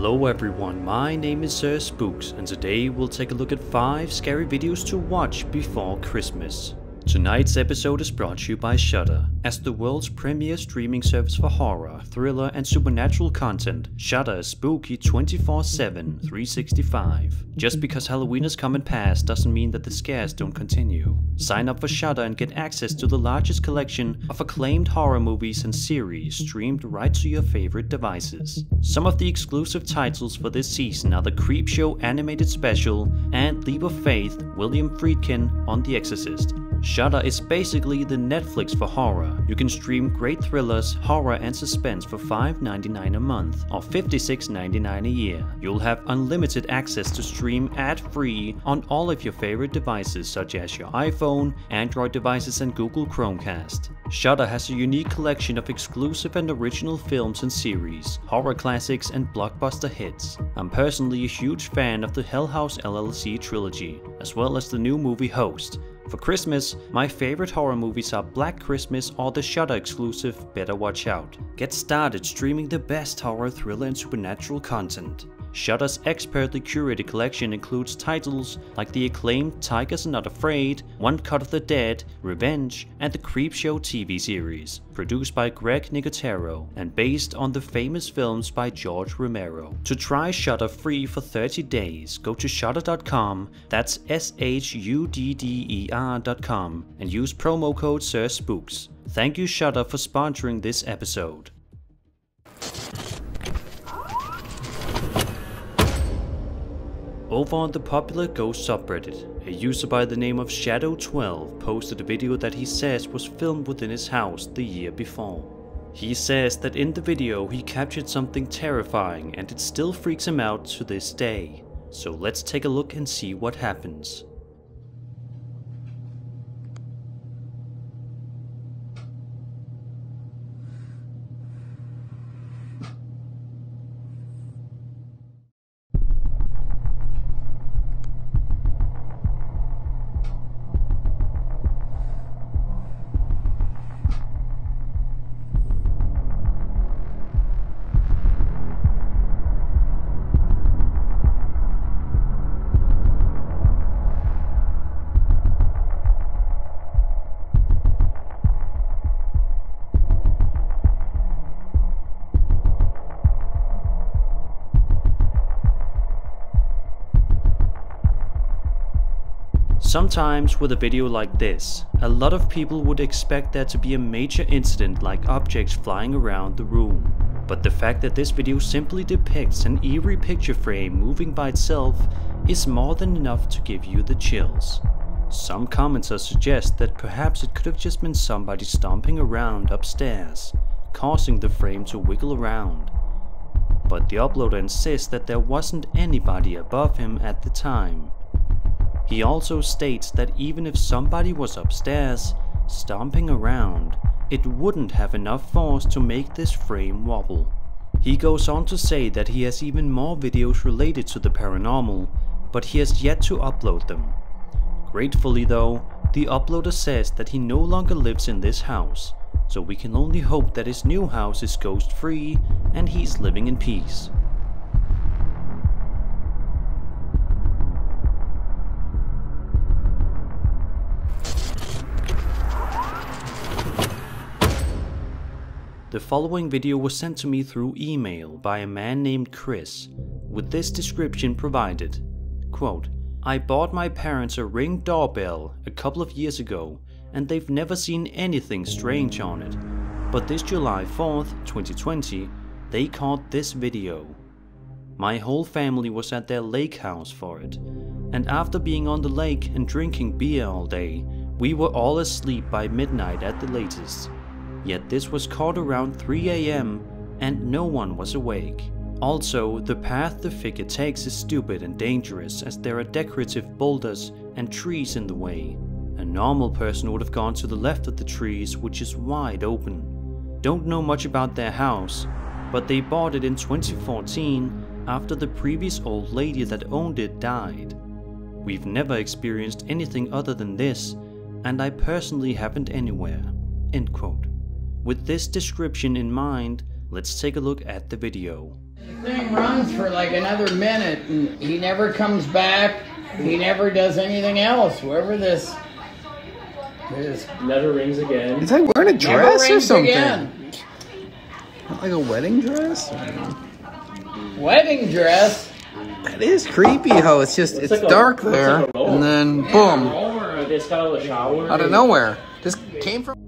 Hello everyone, my name is Spooks, and today we'll take a look at 5 scary videos to watch before Christmas. Tonight's episode is brought to you by Shudder. As the world's premier streaming service for horror, thriller and supernatural content, Shudder is spooky 24/7, 365. Just because Halloween has come and passed doesn't mean that the scares don't continue. Sign up for Shudder and get access to the largest collection of acclaimed horror movies and series streamed right to your favorite devices. Some of the exclusive titles for this season are the Creepshow animated special and Leap of Faith, William Friedkin on The Exorcist. Shudder is basically the Netflix for horror. You can stream great thrillers, horror and suspense for $5.99 a month or $56.99 a year. You'll have unlimited access to stream ad-free on all of your favorite devices such as your iPhone, Android devices and Google Chromecast. Shudder has a unique collection of exclusive and original films and series, horror classics and blockbuster hits. I'm personally a huge fan of the Hell House LLC trilogy, as well as the new movie Host. For Christmas, my favorite horror movies are Black Christmas or the Shudder exclusive Better Watch Out. Get started streaming the best horror, thriller and supernatural content. Shudder's expertly curated collection includes titles like the acclaimed Tigers Are Not Afraid, One Cut of the Dead, Revenge, and the Creepshow TV series, produced by Greg Nicotero and based on the famous films by George Romero. To try Shudder free for 30 days, go to shudder.com, that's shudder.com, and use promo code SirSpooks. Thank you Shudder for sponsoring this episode. Over on the popular Ghost subreddit, a user by the name of Shadow12 posted a video that he says was filmed within his house the year before. He says that in the video he captured something terrifying and it still freaks him out to this day. So let's take a look and see what happens. Sometimes with a video like this, a lot of people would expect there to be a major incident like objects flying around the room. But the fact that this video simply depicts an eerie picture frame moving by itself is more than enough to give you the chills. Some commenters suggest that perhaps it could have just been somebody stomping around upstairs, causing the frame to wiggle around. But the uploader insists that there wasn't anybody above him at the time. He also states that even if somebody was upstairs, stomping around, it wouldn't have enough force to make this frame wobble. He goes on to say that he has even more videos related to the paranormal, but he has yet to upload them. Gratefully though, the uploader says that he no longer lives in this house, so we can only hope that his new house is ghost-free and he's living in peace. The following video was sent to me through email by a man named Chris, with this description provided. Quote, I bought my parents a Ring doorbell a couple of years ago and they've never seen anything strange on it. But this July 4th, 2020, they caught this video. My whole family was at their lake house for it, and after being on the lake and drinking beer all day, we were all asleep by midnight at the latest. Yet this was caught around 3 AM and no one was awake. Also, the path the figure takes is stupid and dangerous as there are decorative boulders and trees in the way. A normal person would have gone to the left of the trees, which is wide open. Don't know much about their house, but they bought it in 2014 after the previous old lady that owned it died. We've never experienced anything other than this, and I personally haven't anywhere. End quote. With this description in mind, let's take a look at the video. The thing runs for like another minute and he never comes back. He never does anything else. Whoever this never rings again. Is that wearing a dress or something? Again. Not like a wedding dress? Wedding dress? It is creepy how it's just, it's like dark there, like and then boom, It's got a shower. out of nowhere. Just came from...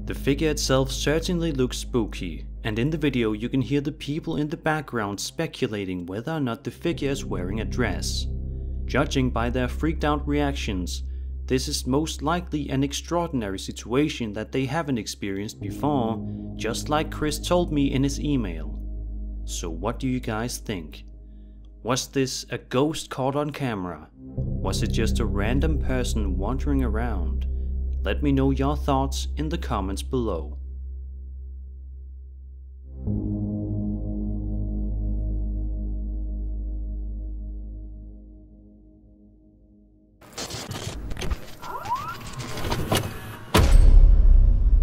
The figure itself certainly looks spooky, and in the video you can hear the people in the background speculating whether or not the figure is wearing a dress. Judging by their freaked out reactions, this is most likely an extraordinary situation that they haven't experienced before, just like Chris told me in his email. So what do you guys think? Was this a ghost caught on camera? Was it just a random person wandering around? Let me know your thoughts in the comments below.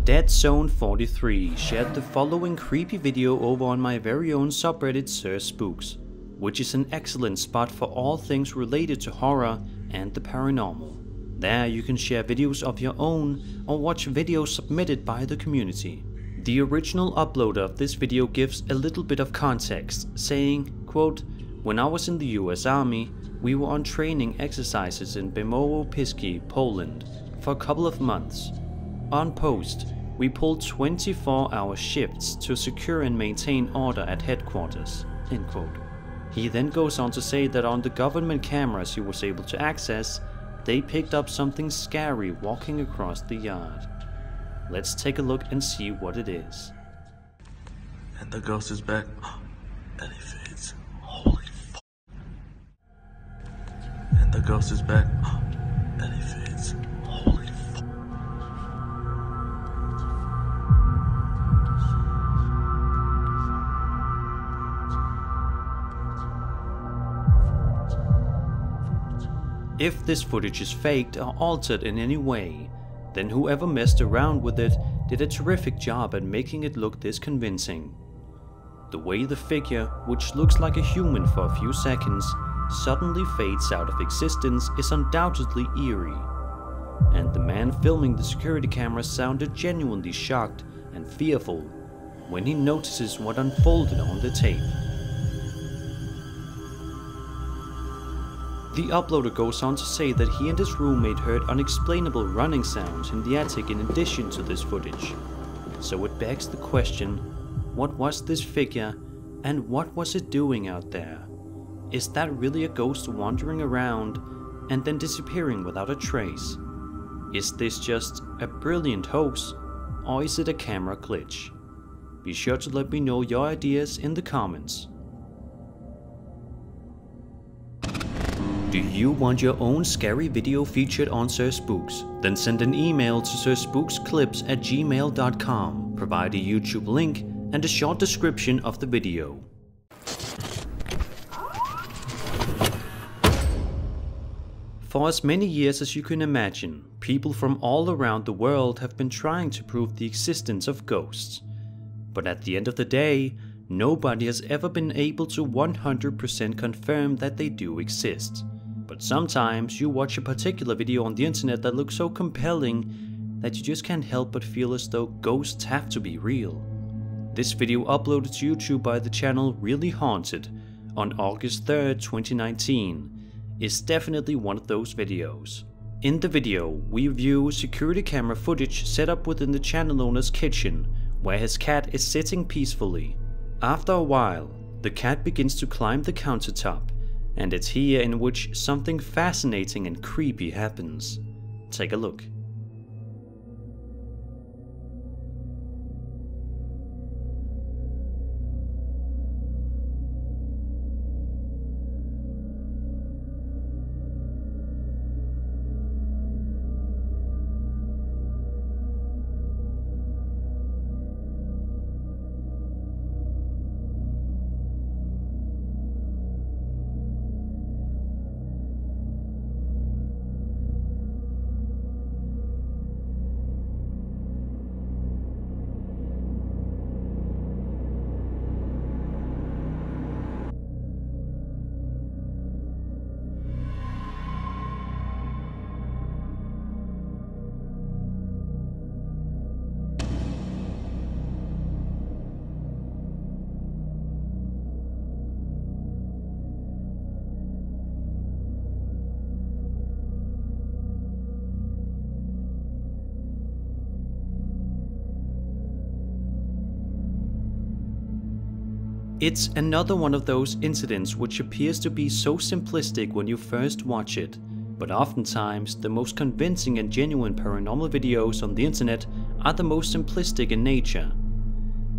Dead Zone 43 shared the following creepy video over on my very own subreddit Sir Spooks, which is an excellent spot for all things related to horror and the paranormal. There you can share videos of your own or watch videos submitted by the community. The original uploader of this video gives a little bit of context, saying, quote, "When I was in the US Army, we were on training exercises in Bemowo-Pisky, Poland, for a couple of months. On post, we pulled 24-hour shifts to secure and maintain order at headquarters." End quote. He then goes on to say that on the government cameras he was able to access, they picked up something scary walking across the yard. Let's take a look and see what it is. And the ghost is back. And he fades. Holy fuck. And the ghost is back. And he fades. Holy fuck. If this footage is faked or altered in any way, then whoever messed around with it did a terrific job at making it look this convincing. The way the figure, which looks like a human for a few seconds, suddenly fades out of existence is undoubtedly eerie. And the man filming the security camera sounded genuinely shocked and fearful when he notices what unfolded on the tape. The uploader goes on to say that he and his roommate heard unexplainable running sounds in the attic in addition to this footage. So it begs the question, what was this figure and what was it doing out there? Is that really a ghost wandering around and then disappearing without a trace? Is this just a brilliant hoax or is it a camera glitch? Be sure to let me know your ideas in the comments. Do you want your own scary video featured on Sir Spooks? Then send an email to sirspooksclips@gmail.com. Provide a YouTube link and a short description of the video. For as many years as you can imagine, people from all around the world have been trying to prove the existence of ghosts. But at the end of the day, nobody has ever been able to 100% confirm that they do exist. But sometimes you watch a particular video on the internet that looks so compelling that you just can't help but feel as though ghosts have to be real. This video uploaded to YouTube by the channel Really Haunted on August 3rd, 2019 is definitely one of those videos. In the video, we view security camera footage set up within the channel owner's kitchen where his cat is sitting peacefully. After a while, the cat begins to climb the countertop, and it's here in which something fascinating and creepy happens. Take a look. It's another one of those incidents which appears to be so simplistic when you first watch it, but oftentimes the most convincing and genuine paranormal videos on the internet are the most simplistic in nature.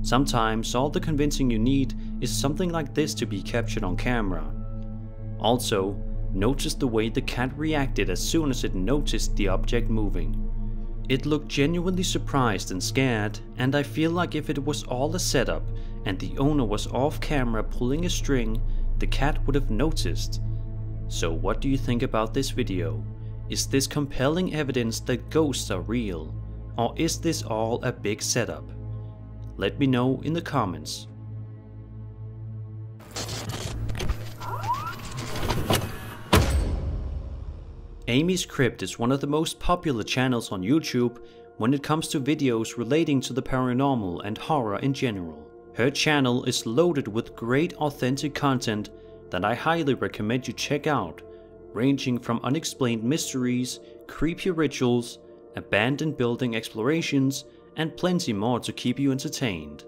Sometimes all the convincing you need is something like this to be captured on camera. Also, notice the way the cat reacted as soon as it noticed the object moving. It looked genuinely surprised and scared, and I feel like if it was all a setup and the owner was off camera pulling a string, the cat would have noticed. So what do you think about this video? Is this compelling evidence that ghosts are real? Or is this all a big setup? Let me know in the comments. Amy's Crypt is one of the most popular channels on YouTube when it comes to videos relating to the paranormal and horror in general. Her channel is loaded with great authentic content that I highly recommend you check out, ranging from unexplained mysteries, creepy rituals, abandoned building explorations, and plenty more to keep you entertained.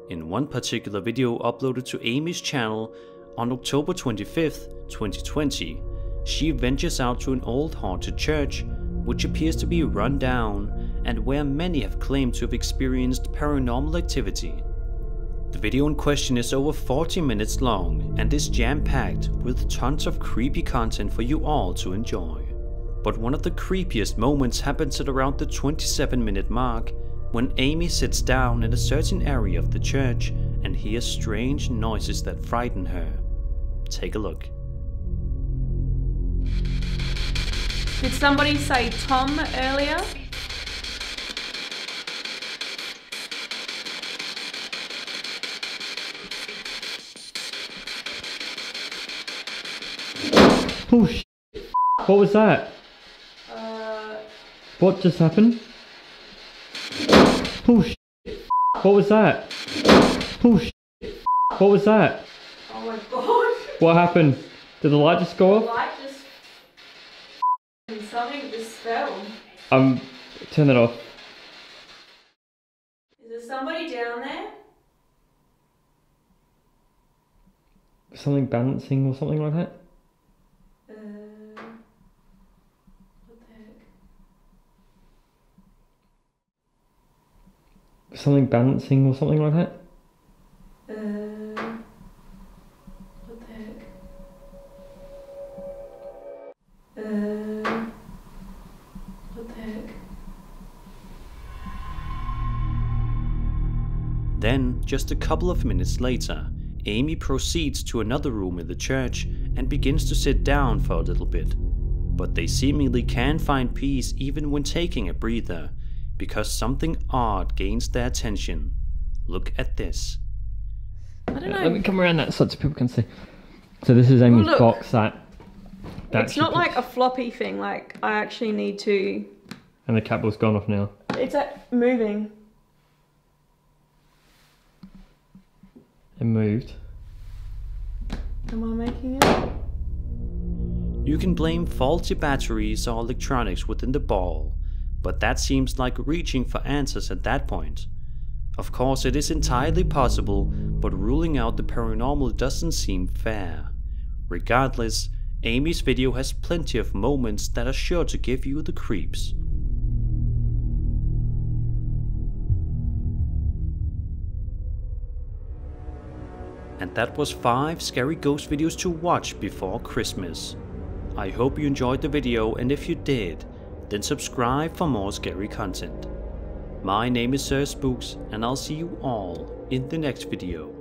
In one particular video uploaded to Amy's channel on October 25th, 2020, she ventures out to an old haunted church, which appears to be run down and where many have claimed to have experienced paranormal activity. The video in question is over 40 minutes long and is jam-packed with tons of creepy content for you all to enjoy. But one of the creepiest moments happens at around the 27-minute mark, when Amy sits down in a certain area of the church and hears strange noises that frighten her. Take a look. Did somebody say Tom earlier? Oh shit. What was that? What just happened? Oh shit. What was that? Oh shit. What was that? Oh my god. What happened? Did the light just go The off? light just... something just fell. Turn that off. Is there somebody down there? Something balancing or something like that? What the heck? Something balancing or something like that? What the heck? What the heck? Then, just a couple of minutes later, Amy proceeds to another room in the church and begins to sit down for a little bit. But they seemingly can find peace even when taking a breather, because something odd gains their attention. Look at this. I don't know. Let me come around that side so people can see. So this is Amy's look. box that It's not like a floppy thing, like I actually need to... And the cable's gone off now. It's moving. It moved. Am I making it? You can blame faulty batteries or electronics within the ball, but that seems like reaching for answers at that point. Of course, it is entirely possible, but ruling out the paranormal doesn't seem fair. Regardless, Amy's video has plenty of moments that are sure to give you the creeps. And that was 5 scary ghost videos to watch before Christmas. I hope you enjoyed the video, and if you did, then subscribe for more scary content. My name is Spooks, and I'll see you all in the next video.